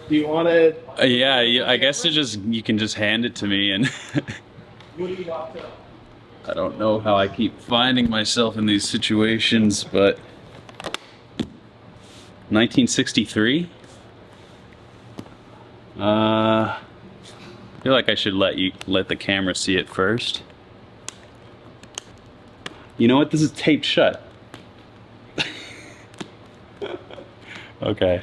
Do you want to? Yeah, I guess you can just hand it to me, and What do you want to? I don't know how I keep finding myself in these situations, but 1963. I feel like I should let the camera see it first. You know what? This is taped shut. Okay.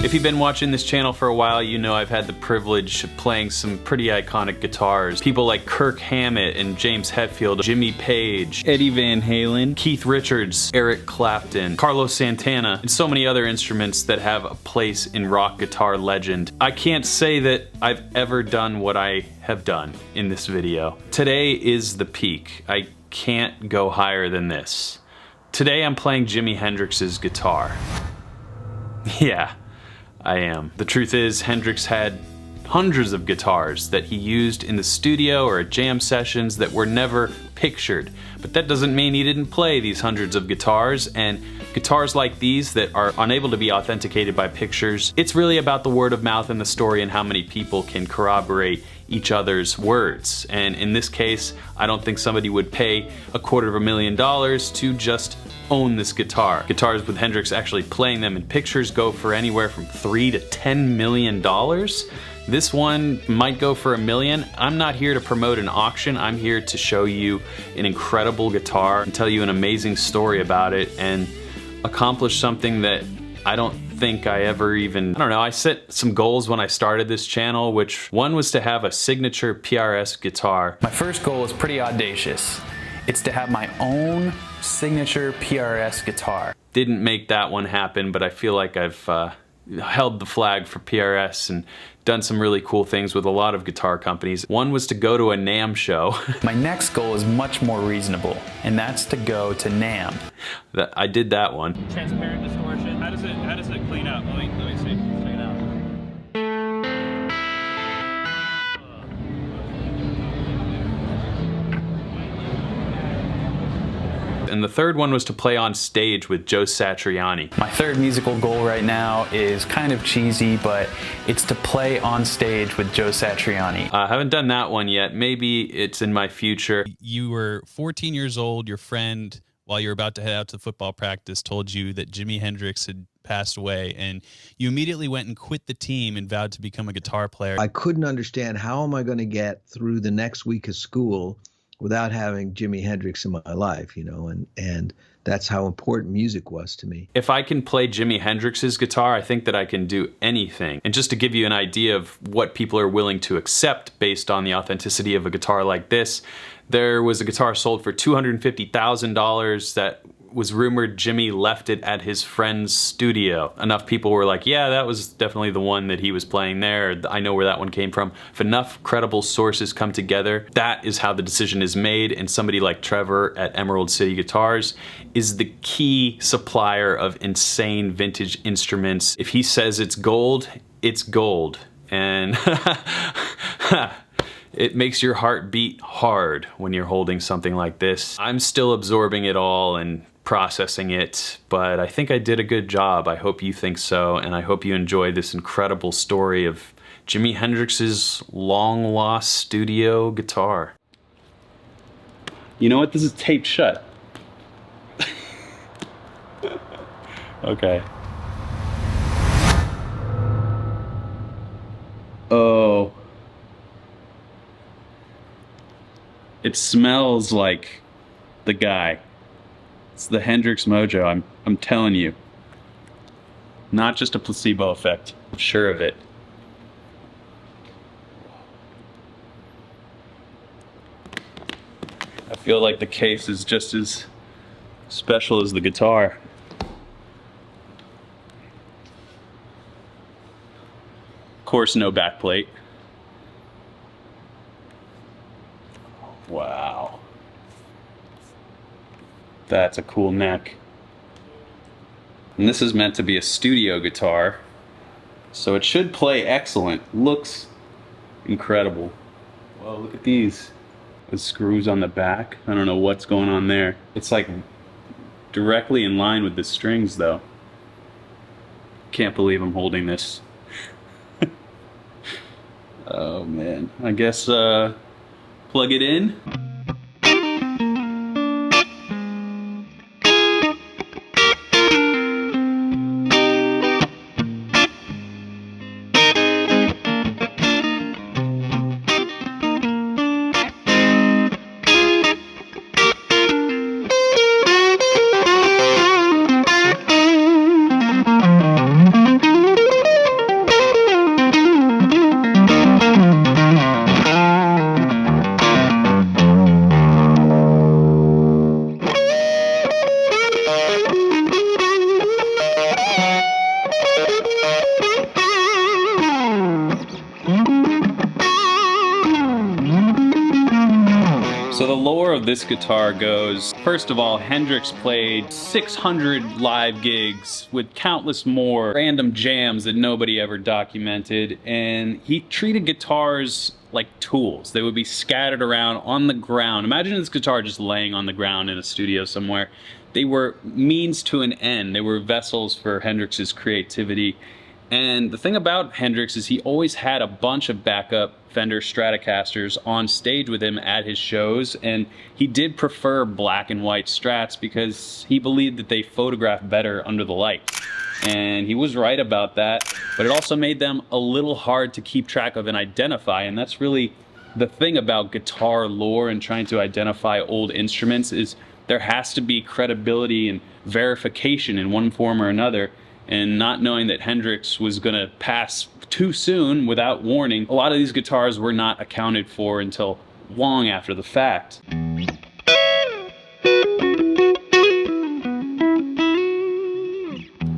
If you've been watching this channel for a while, you know I've had the privilege of playing some pretty iconic guitars. People like Kirk Hammett and James Hetfield, Jimmy Page, Eddie Van Halen, Keith Richards, Eric Clapton, Carlos Santana, and so many other instruments that have a place in rock guitar legend. I can't say that I've ever done what I have done in this video. Today is the peak. I can't go higher than this. Today I'm playing Jimi Hendrix's guitar. Yeah. I am. The truth is, Hendrix had hundreds of guitars that he used in the studio or at jam sessions that were never pictured. But that doesn't mean he didn't play these hundreds of guitars, and guitars like these that are unable to be authenticated by pictures, it's really about the word of mouth and the story and how many people can corroborate each other's words. And in this case, I don't think somebody would pay $250,000 to just own this guitar. Guitars with Hendrix actually playing them in pictures go for anywhere from $3 to $10 million. This one might go for $1 million. I'm not here to promote an auction. I'm here to show you an incredible guitar and tell you an amazing story about it and accomplish something that I don't think I ever even, I don't know, I set some goals when I started this channel, which one was to have a signature PRS guitar. My first goal is pretty audacious. It's to have my own signature PRS guitar. Didn't make that one happen, but I feel like I've held the flag for PRS and done some really cool things with a lot of guitar companies. One was to go to a NAMM show. My next goal is much more reasonable, and that's to go to NAMM. I did that one. Transparent distortion. How does it clean up? Let me see. Check it out. And the third one was to play on stage with Joe Satriani. My third musical goal right now is kind of cheesy, but it's to play on stage with Joe Satriani. I haven't done that one yet. Maybe it's in my future. You were 14 years old. Your friend, while you were about to head out to football practice, told you that Jimi Hendrix had passed away, and you immediately went and quit the team and vowed to become a guitar player. I couldn't understand how am I going to get through the next week of school without having Jimi Hendrix in my life, you know, and that's how important music was to me. If I can play Jimi Hendrix's guitar, I think that I can do anything. And just to give you an idea of what people are willing to accept based on the authenticity of a guitar like this, there was a guitar sold for $250,000 that was rumored Jimmy left it at his friend's studio. Enough people were like, yeah, that was definitely the one that he was playing there. I know where that one came from. If enough credible sources come together, that is how the decision is made, and somebody like Trevor at Emerald City Guitars is the key supplier of insane vintage instruments. If he says it's gold, it's gold. And it makes your heart beat hard when you're holding something like this. I'm still absorbing it all and processing it, but I think I did a good job. I hope you think so, and I hope you enjoy this incredible story of Jimi Hendrix's long-lost studio guitar. You know what? This is taped shut. Okay. Oh. It smells like the guy. It's the Hendrix mojo, I'm telling you. Not just a placebo effect. I'm sure of it. I feel like the case is just as Special is the guitar. Of course, no backplate. Wow. That's a cool neck. And this is meant to be a studio guitar, so it should play excellent. Looks incredible. Whoa, look at these. The screws on the back. I don't know what's going on there. It's like directly in line with the strings though. Can't believe I'm holding this. Oh man. I guess plug it in. So the lore of this guitar goes, first of all, Hendrix played 600 live gigs with countless more random jams that nobody ever documented, and he treated guitars like tools. They would be scattered around on the ground. Imagine this guitar just laying on the ground in a studio somewhere. They were means to an end. They were vessels for Hendrix's creativity. And the thing about Hendrix is he always had a bunch of backup Fender Stratocasters on stage with him at his shows, and he did prefer black and white Strats because he believed that they photographed better under the light. And he was right about that, but it also made them a little hard to keep track of and identify, and that's really the thing about guitar lore and trying to identify old instruments is there has to be credibility and verification in one form or another. And not knowing that Hendrix was going to pass too soon without warning, a lot of these guitars were not accounted for until long after the fact.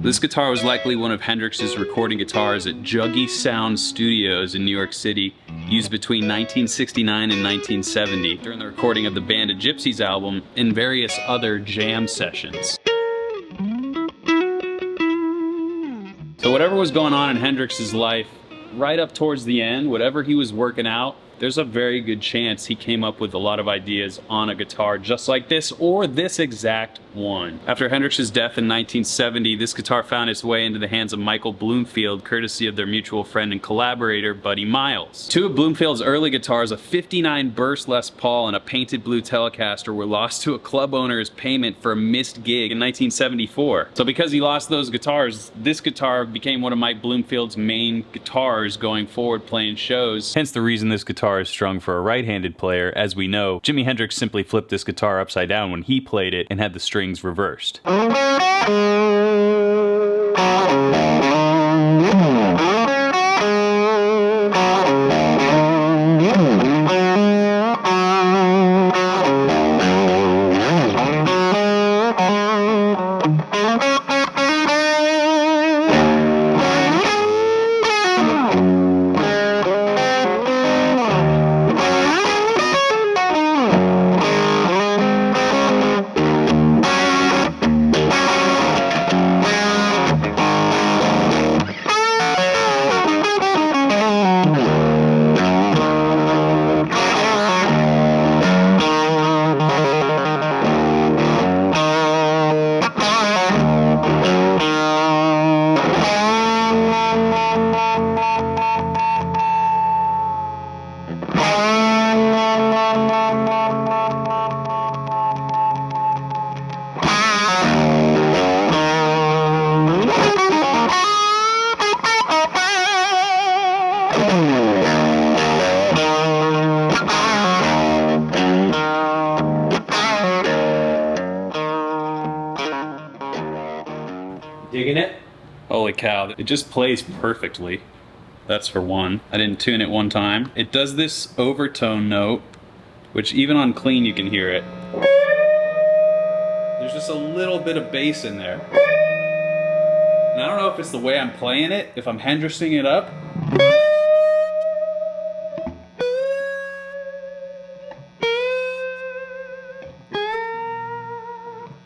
This guitar was likely one of Hendrix's recording guitars at Juggy Sound Studios in New York City, used between 1969 and 1970 during the recording of the Band of Gypsys album and various other jam sessions. So whatever was going on in Hendrix's life, right up towards the end, whatever he was working out, there's a very good chance he came up with a lot of ideas on a guitar just like this, or this exact one. After Hendrix's death in 1970, this guitar found its way into the hands of Michael Bloomfield, courtesy of their mutual friend and collaborator, Buddy Miles. Two of Bloomfield's early guitars, a 59 burst Les Paul and a painted blue Telecaster, were lost to a club owner as payment for a missed gig in 1974. So because he lost those guitars, this guitar became one of Mike Bloomfield's main guitars going forward playing shows. Hence the reason this guitar is strung for a right-handed player. As we know, Jimi Hendrix simply flipped this guitar upside down when he played it and had the strings reversed. Digging it? Holy cow, it just plays perfectly. That's for one. I didn't tune it one time. It does this overtone note, which even on clean you can hear it. There's just a little bit of bass in there. And I don't know if it's the way I'm playing it, if I'm Hendrixing it up.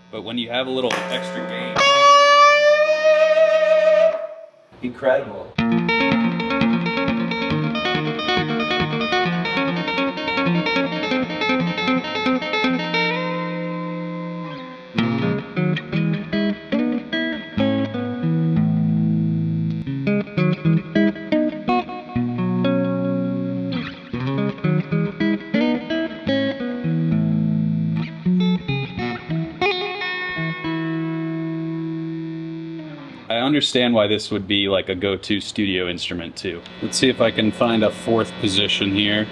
But when you have a little extra gain, incredible. I understand why this would be like a go-to studio instrument too. Let's see if I can find a fourth position here.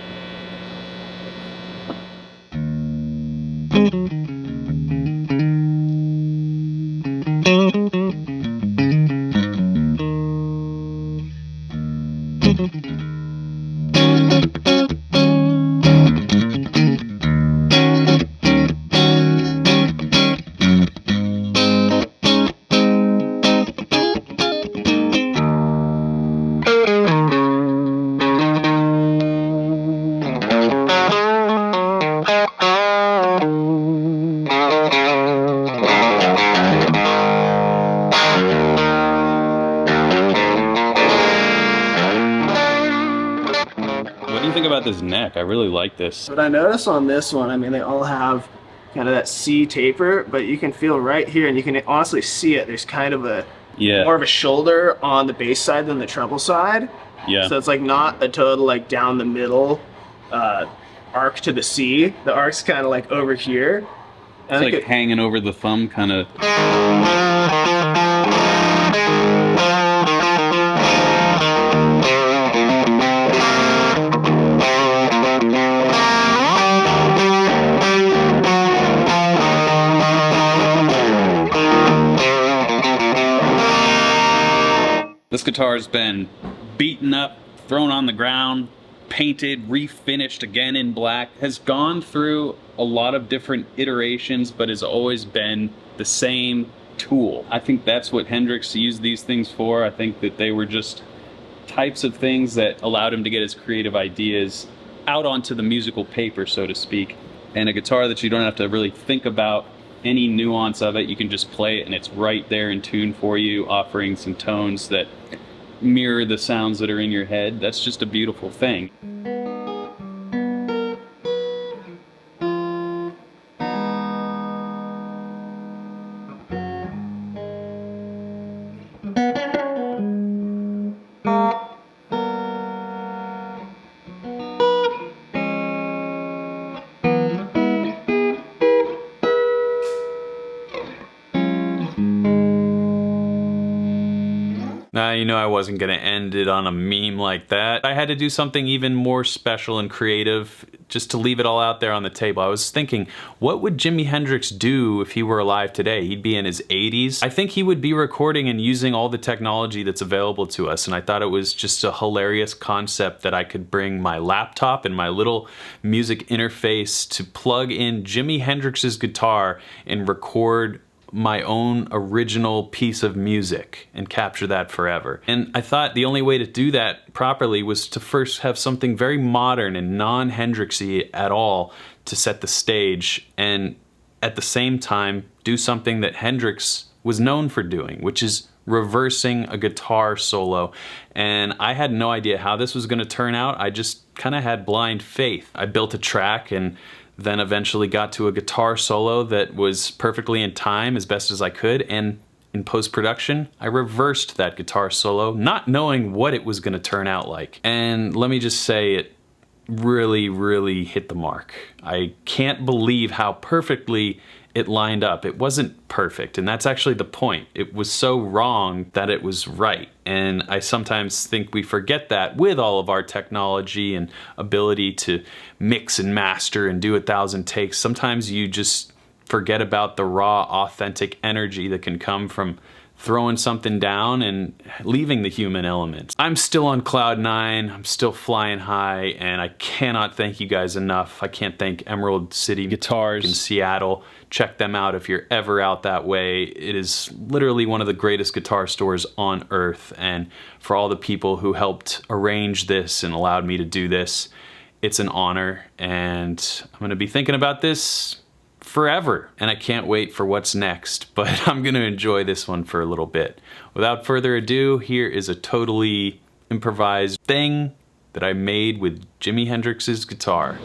What do you think about this neck? I really like this. What I noticed on this one, I mean, they all have kind of that C taper, but you can feel right here, and you can honestly see it. There's kind of a more of a shoulder on the bass side than the treble side. Yeah. So it's like not a total like down the middle arc to the C. The arc's kind of like over here. It's like hanging over the thumb, kind of. This guitar's been beaten up, thrown on the ground, painted, refinished again in black, has gone through a lot of different iterations, but has always been the same tool. I think that's what Hendrix used these things for. I think that they were just types of things that allowed him to get his creative ideas out onto the musical paper, so to speak. And a guitar that you don't have to really think about any nuance of it. You can just play it and it's right there in tune for you, offering some tones that mirror the sounds that are in your head. That's just a beautiful thing. Now, you know I wasn't going to end it on a meme like that. I had to do something even more special and creative just to leave it all out there on the table. I was thinking, what would Jimi Hendrix do if he were alive today? He'd be in his 80s. I think he would be recording and using all the technology that's available to us, and I thought it was just a hilarious concept that I could bring my laptop and my little music interface to plug in Jimi Hendrix's guitar and record my own original piece of music and capture that forever. And I thought the only way to do that properly was to first have something very modern and non-Hendrixy at all to set the stage, and at the same time do something that Hendrix was known for doing, which is reversing a guitar solo. And I had no idea how this was going to turn out. I just kind of had blind faith. I built a track and then eventually got to a guitar solo that was perfectly in time as best as I could, and in post-production I reversed that guitar solo, not knowing what it was going to turn out like. And let me just say, it really hit the mark. I can't believe how perfectly it lined up. It wasn't perfect, and that's actually the point. It was so wrong that it was right. And I sometimes think we forget that with all of our technology and ability to mix and master and do 1,000 takes. Sometimes you just forget about the raw, authentic energy that can come from throwing something down and leaving the human element. I'm still on cloud 9, I'm still flying high, and I cannot thank you guys enough. I can't thank Emerald City Guitars in Seattle. Check them out if you're ever out that way. It is literally one of the greatest guitar stores on earth, and for all the people who helped arrange this and allowed me to do this, it's an honor, and I'm gonna be thinking about this forever, and I can't wait for what's next, but I'm gonna enjoy this one for a little bit. Without further ado, here is a totally improvised thing that I made with Jimi Hendrix's guitar.